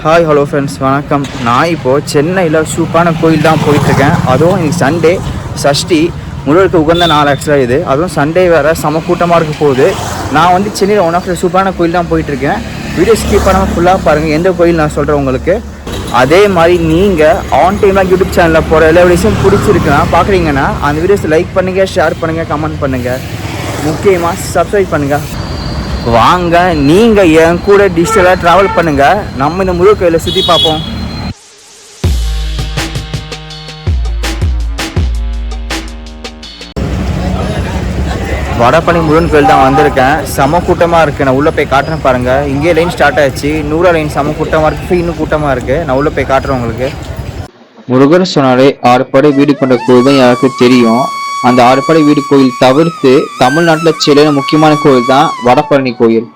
Hi hello friends வணக்கம். நான் இப்போது சென்னையில் சூப்பரான கோயில் தான் போயிட்டுருக்கேன். அதுவும் இன்றைக்கி சண்டே சஷ்டி முருகருக்கு உகந்த நாள் ஆக்சுவலாக இது. அதுவும் சண்டே வேறு செம கூட்டமாக இருக்க போகுது. நான் வந்து சென்னையில் ஒன் ஆஃப் த சூப்பரான கோயில் தான் போயிட்டுருக்கேன். வீடியோ ஸ்கிப் பண்ணாமல் ஃபுல்லாக பாருங்கள். எந்த கோயில் நான் சொல்கிறேன் உங்களுக்கு. அதே மாதிரி நீங்கள் ஆன் டைமாக யூடியூப் சேனலில் போகிற எல்லா வீடியோஸும் பிடிச்சிருக்குன்னா பார்க்குறீங்கன்னா அந்த வீடியோஸ் லைக் பண்ணுங்கள், ஷேர் பண்ணுங்கள், கமெண்ட் பண்ணுங்கள், முக்கியமாக சப்ஸ்கிரைப் பண்ணுங்கள். வாங்க நீங்கள் என் கூட டிஜிட்டலாக ட்ராவல் பண்ணுங்கள். நம்ம இந்த முருகர் கோயிலை சுற்றி பார்ப்போம். வடபழனி முருகன் கோயில் தான் வந்திருக்கேன். செம கூட்டமாக இருக்குது. நான் உள்ளே போய் காட்டுறேன் பாருங்கள். இங்கே லைன் ஸ்டார்ட் ஆகிடுச்சு. 100 லைன் செம கூட்டமாக இருக்குது. இன்னும் கூட்டமாக இருக்குது. நான் உள்ளே போய் காட்டுறேன் உங்களுக்கு. முருகர் சொன்னாலே 6 படை வீடு கொண்ட கோயில் தான் யாருக்கும் தெரியும். அந்த 6 படை வீடு கோயில் தவிர்த்து தமிழ்நாட்டில் சில முக்கியமான கோயில் தான் வடபழனி கோயில்.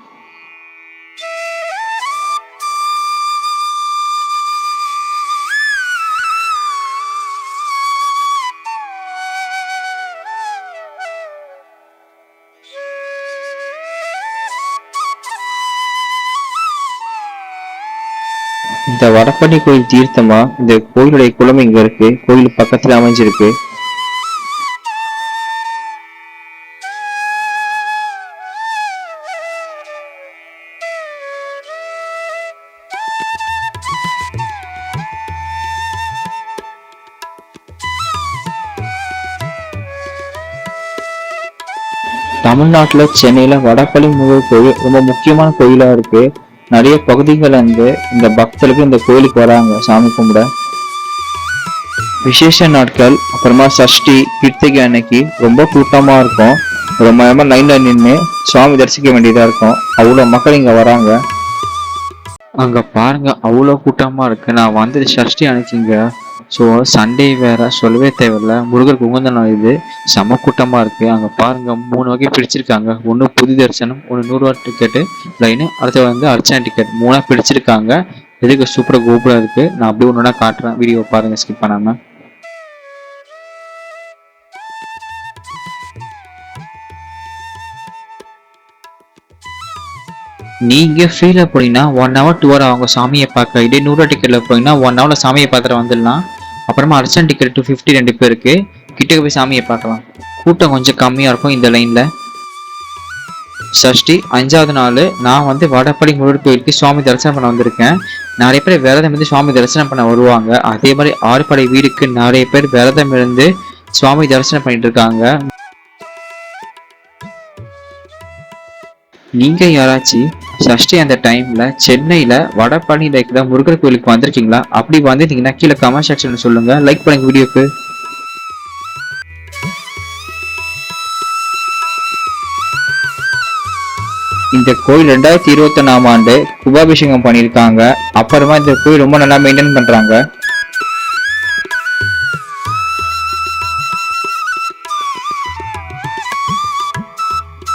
இந்த வடபழனி கோயில் தீர்த்தமா இந்த கோயிலுடைய குளம் இங்க இருக்கு. கோயில் பக்கத்துல அமைஞ்சிருக்கு. தமிழ்நாட்டுல சென்னையில வடபழனி முருகர் கோயில் ரொம்ப முக்கியமான கோயிலா இருக்கு. நிறைய பகுதிகள் வந்து இந்த பக்தர்களுக்கு இந்த கோயிலுக்கு வராங்க சாமி கும்பிட. விசேஷ நாட்கள் அப்புறமா சஷ்டி கிருத்திகை அன்னைக்கு ரொம்ப கூட்டமா இருக்கும். ரொம்ப நேரமா லைன்ல நின்று சுவாமி தரிசிக்க வேண்டியதா இருக்கும். அவ்வளவு மக்கள் இங்க வராங்க. அங்க பாருங்க அவ்வளவு கூட்டமா இருக்கு. நான் வந்தது சஷ்டி அன்னைக்குங்க. ஸோ சண்டே வேற சொல்லவே தேவையில்ல. முருகருக்கு உகந்த நாள் இது. செம கூட்டமாக இருக்குது. அங்கே பாருங்கள் 3 வகை பிடிச்சிருக்காங்க. ஒன்று புது தரிசனம், ஒன்று 100 ரூபா டிக்கெட்டு லைனு, அடுத்து வந்து அர்ச்சனை டிக்கெட் 3 பிடிச்சிருக்காங்க. எதுக்கு சூப்பராக கோபுரம் இருக்குது. நான் அப்படியே ஒன்று காட்டுறேன். வீடியோ பாருங்கள் ஸ்கிப் பண்ணாமல். நீங்கள் ஃப்ரீயில் போனீங்கன்னா 1 hour 2 hour அவங்க சாமியை பார்க்க. இதே 100 ரூபா டிக்கெட்டில் போனீங்கன்னா 1 hour சாமியை பார்த்துட்டு வந்துடலாம். அப்புறமா அர்ச்சனை டிக்கெட் 250 2 பேருக்கு கிட்டக்க போய் சாமியை பார்க்கலாம். கூட்டம் கொஞ்சம் கம்மியாக இருக்கும் இந்த லைனில். சஷ்டி 5வது நாள் நான் வந்து வடபழனி முருகர் கோயிலுக்கு சுவாமி தரிசனம் பண்ண வந்திருக்கேன். நிறைய பேர் விரதம் இருந்து சுவாமி தரிசனம் பண்ண வருவாங்க. அதே மாதிரி 6 படை வீடுக்கு நிறைய பேர் விரதம் இருந்து சுவாமி தரிசனம் பண்ணிட்டு இருக்காங்க. நீங்க யாராச்சும் சஷ்டி அந்த டைம்ல சென்னையில வடபழனியில இருக்கிற முருகர் கோயிலுக்கு வந்திருக்கீங்களா? அப்படி வந்திருந்தீங்கன்னா கீழே கமெண்ட் செக்ஷன்ல சொல்லுங்க. லைக் பண்ணுங்க வீடியோக்கு. இந்த கோயில் 2021ஆம் ஆண்டு கும்பாபிஷேகம் பண்ணியிருக்காங்க. அப்புறமா இந்த கோயில் ரொம்ப நல்லா மெயின்டைன் பண்றாங்க.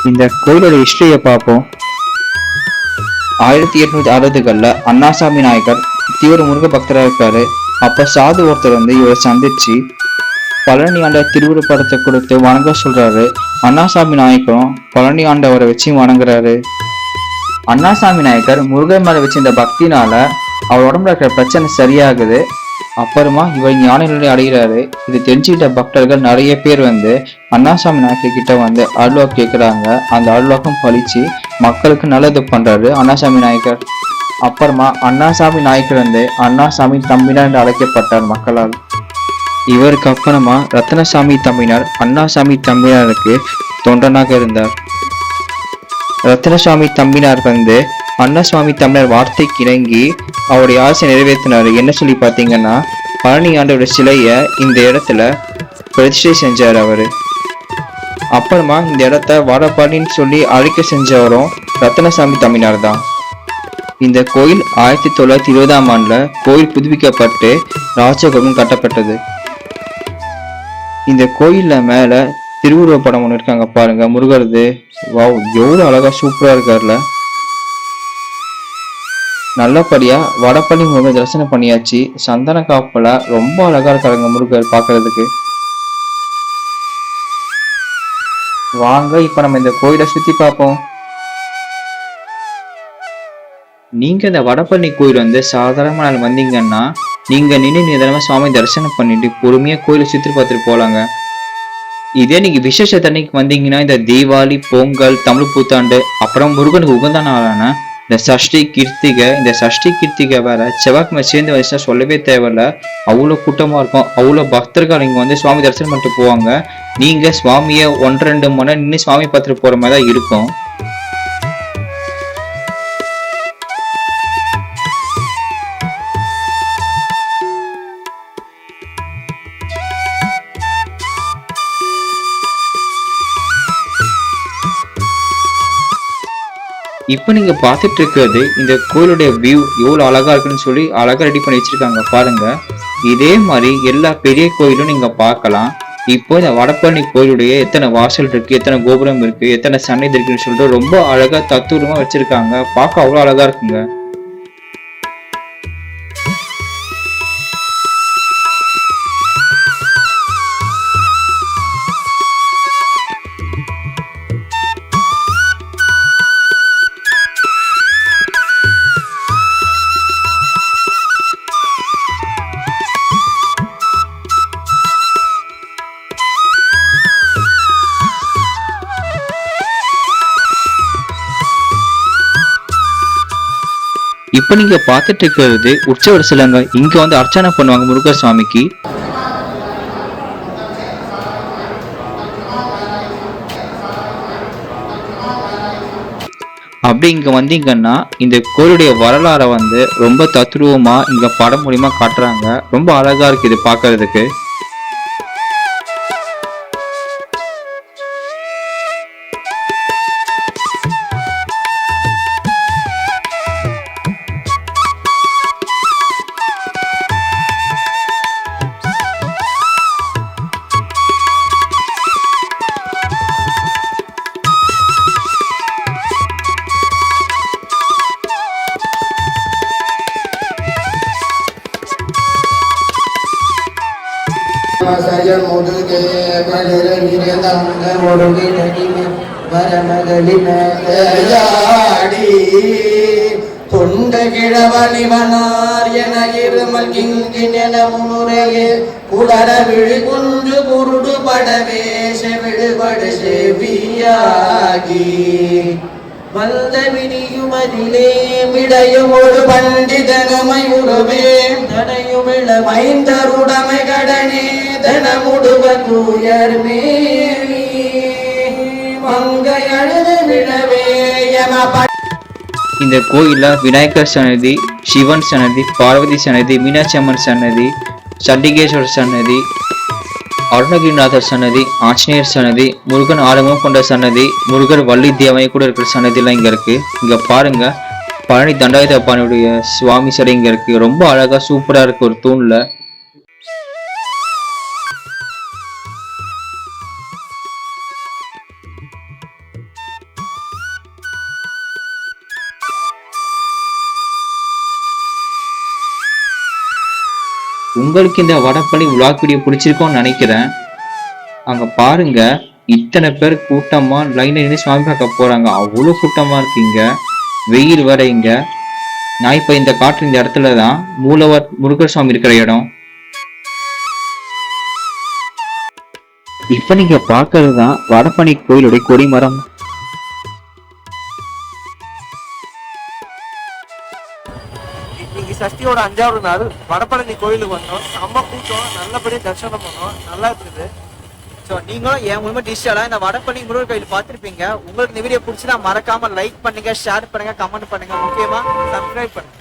இந்த கோயிலோட ஹிஸ்டரியை பார்ப்போம். 1860களில் அண்ணாசாமி நாயக்கர் தீவிர முருக பக்தராக இருக்காரு. அப்போ சாது ஒருத்தர் வந்து இவரை சந்திச்சு பழனி ஆண்ட திருவுருப்படத்தை கொடுத்து வணங்க சொல்றாரு. அண்ணாசாமி நாயக்கரும் பழனி ஆண்டவரை வச்சு வணங்குறாரு. அண்ணாசாமி நாயக்கர் முருகன் மேல வச்சு இந்த பக்தினால அவர் உடம்புல இருக்கிற பிரச்சனை சரியாகுது. அப்புறமா இவர் ஞான நிலை அடைகிறாரு. இது தெரிஞ்சுக்கிட்ட பக்தர்கள் நிறைய பேர் வந்து அண்ணாசாமி நாயக்கர் கிட்ட வந்து அருள்வாக்கு கேட்குறாங்க. அந்த அருள்வாக்கம் பழிச்சு மக்களுக்கு நல்லது பண்றாரு அண்ணாசாமி நாயக்கர். அப்புறமா அண்ணாசாமி நாயக்கர் வந்து அண்ணாசாமி தம்பினார் என்று அழைக்கப்பட்டார் மக்களால். இவருக்கு அப்புறமா ரத்னசாமி தம்பினார் அண்ணாசாமி தம்பினாருக்கு தொண்டனாக இருந்தார். ரத்னசாமி தம்பினார் வந்து அண்ணாசுவாமி தம்பினார் வார்த்தைக்கு இணங்கி அவருடைய ஆசை நிறைவேற்றினார். என்ன சொல்லி பார்த்தீங்கன்னா பழனி ஆண்டோட சிலைய இந்த இடத்துல பிரதிஷ்டை செஞ்சார் அவரு. அப்புறமா இந்த இடத்த வடபழனின்னு சொல்லி அழைக்க செஞ்சவரும் ரத்னசாமி தம்பினார் தான். இந்த கோயில் 1920ஆம் ஆண்டுல கோயில் புதுப்பிக்கப்பட்டு ராஜகோபுரம் கட்டப்பட்டது. இந்த கோயில்ல மேல திருவுருவ படம் ஒன்று இருக்காங்க பாருங்க, முருகருது. வாவ், எவ்வளவு அழகா சூப்பரா இருக்காருல. நல்லபடியா வடபழனி முருகர் தரிசனம் பண்ணியாச்சு. சந்தன காப்புல ரொம்ப அழகா இருக்காருங்க முருகர் பாக்குறதுக்கு. வாங்க இப்ப நம்ம இந்த கோயிலை சுத்தி பார்ப்போம். நீங்க இந்த வடபழனி கோயில் வந்து சாதாரண நாள் வந்தீங்கன்னா நீங்க நின்று நிதானமா சுவாமி தரிசனம் பண்ணிட்டு பொறுமையா கோயிலை சுற்றி பார்த்துட்டு போலாங்க. இதே நீங்க விசேஷத்தன்னைக்கு வந்தீங்கன்னா இந்த தீபாவளி, பொங்கல், தமிழ் புத்தாண்டு, அப்புறம் முருகனுக்கு உகந்த நாளான இந்த சஷ்டி கிருத்திகை, இந்த சஷ்டி கிருத்திகை வேற செவ்வாய்க்கிழமை சேர்ந்து வந்துச்சுன்னா சொல்லவே தேவையில்ல. அவ்வளோ கூட்டமா இருக்கும். அவ்வளோ பக்தர்கள் இங்க வந்து சுவாமி தரிசனம் பண்ணிட்டு போவாங்க. நீங்க சுவாமியை 1-2 மணி நேரம் நின்று சுவாமி பார்த்துட்டு போற மாதிரி தான் இருக்கும். இப்ப நீங்க பார்த்துட்டு இருக்கிறது இந்த கோயிலுடைய வியூ எவ்வளவு அழகா இருக்குன்னு சொல்லி அழகா ரெடி பண்ணி வச்சிருக்காங்க பாருங்க. இதே மாதிரி எல்லா பெரிய கோயிலும் நீங்க பார்க்கலாம். இப்போ இந்த வடபழனி கோயிலுடைய எத்தனை வாசல் இருக்கு, எத்தனை கோபுரம் இருக்கு, எத்தனை சன்னதி இருக்குன்னு சொல்லிட்டு ரொம்ப அழகா தத்துவமா வச்சிருக்காங்க. பார்க்க அவ்வளவு அழகா இருக்குங்க. இப்ப நீங்க பார்த்துட்டு இருக்கிறது உற்சவர் சிலங்க. இங்க வந்து அர்ச்சனை பண்ணுவாங்க முருகர் சுவாமிக்கு. அப்படி இங்க வந்தீங்கன்னா இந்த கோயிலுடைய வரலாறை வந்து ரொம்ப தத்ரூபமா இங்க படம் மூலியமா காட்டுறாங்க. ரொம்ப அழகா இருக்கு இது பாக்குறதுக்கு. முதுகே பலிர நிறந்த ஒருங்கினி வரமகளினாடி தொண்ட கிழவனிவனார் என இருமல் கிங்கின முறையே குளர விழி குன்று குருடு படவேஷ விடுபடு செவியாகி வந்த வினியுமதிலே மிடையும் ஒரு பண்டிதனமை உருவே தனையுமிழ மைந்தருடமை கடனே தனமுடுவ தூயர் மேவி மங்கை அழுது விழவே யம. இந்த கோயில்ல விநாயகர் சன்னதி, சிவன் சன்னதி, பார்வதி சன்னதி, மீனாட்சி அம்மன் சன்னதி, சண்டிகேஸ்வரர் சன்னதி, அருணகிரிநாதர் சன்னதி, ஆஞ்சநேயர் சன்னதி, முருகன் ஆரம்பம் கொண்ட சன்னதி, முருகர் வள்ளி தேவை கூட இருக்கிற சன்னதி எல்லாம் இங்க இருக்கு. இங்க பாருங்க பழனி தண்டாயுதபாணியுடைய சுவாமி சிலை இங்க இருக்கு. ரொம்ப அழகா சூப்பரா இருக்கு ஒரு தூண்ல. உங்களுக்கு இந்த வடபழனி விளாக் வீடியோ பிடிச்சிருக்கோன்னு நினைக்கிறேன். அங்க பாருங்க இத்தனை பேர் கூட்டமா லைன்ல நின்று சுவாமி பார்க்க போறாங்க. அவ்வளவு கூட்டமா இருக்கீங்க. வெயில் வர இங்க. நான் இப்ப இந்த காட்டு இந்த இடத்துலதான் மூலவர் முருகர் சுவாமி இருக்கிற இடம். இப்ப நீங்க பாக்குறது தான் வடபழனி கோயிலுடைய கொடிமரம். சஷ்டியோட 5வது நாள் வடபழனி கோயிலுக்கு வந்தோம். செம்ம கூட்டம், நல்லபடியாக தரிசனம் பண்ணோம், நல்லா இருக்குது. ஸோ நீங்களும் என் மூலமா டிஜிட்டலாக இந்த வடபழனி முருகர் கோயில் பார்த்துருப்பீங்க. உங்களுக்கு இந்த வீடியோ பிடிச்சினா மறக்காம லைக் பண்ணுங்க, ஷேர் பண்ணுங்க, கமெண்ட் பண்ணுங்க, முக்கியமா சப்ஸ்கிரைப் பண்ணுங்க.